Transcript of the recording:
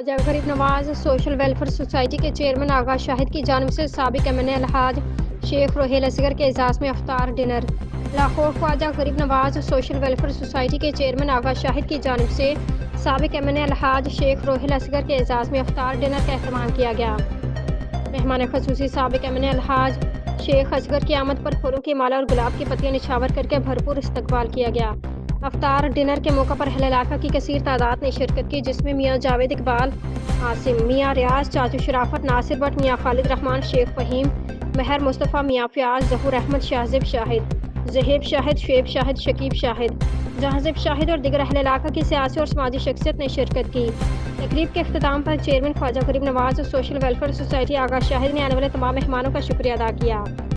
خواجہ غریب نواز social welfare society کے chairman آغا شاہد کی جانب سے سابق MNA الحاج شیخ روحیل اصغر کے اعزاز میں افطار ڈنر۔ لاہور خواجہ غریب نواز سوشل ویلفیئر سوسائٹی کے چیئرمین آغا شاہد کی جانب سے سابق MNA الحاج شیخ روحیل اصغر کے اعزاز میں افطار ڈنر کا اہتمام کیا گیا۔ مہمان خصوصی سابق MNA الحاج شیخ اصغر کی آمد پر پھولوں کی مالا اور گلاب کی پتیاں نچھاور کر کے بھرپور استقبال کیا گیا۔ افطار ڈنر کے موقع پر اہل علاقہ کی کثیر تعداد نے شرکت کی، جس میں میاں جاوید اقبال عاصم، میاں ریاض، چاچو شرافت، ناصر بٹ، میاں خالد رحمان، شیخ فہیم، مہر مصطفیٰ، میاں فیاض، ظہور احمد، شاہزیب شاہد، زہیب شاہد، شعیب شاہد، شکیب شاہد، جہازب شاہد اور دیگر اہل علاقہ کی سیاسی اور سماجی شخصیت نے شرکت کی۔ تقریب کے اختتام پر چیئرمین خواجہ غریب نواز سوشل ویلفیئر سوسائٹی آغا شاہد نے آنے والے تمام مہمانوں کا شکریہ ادا کیا۔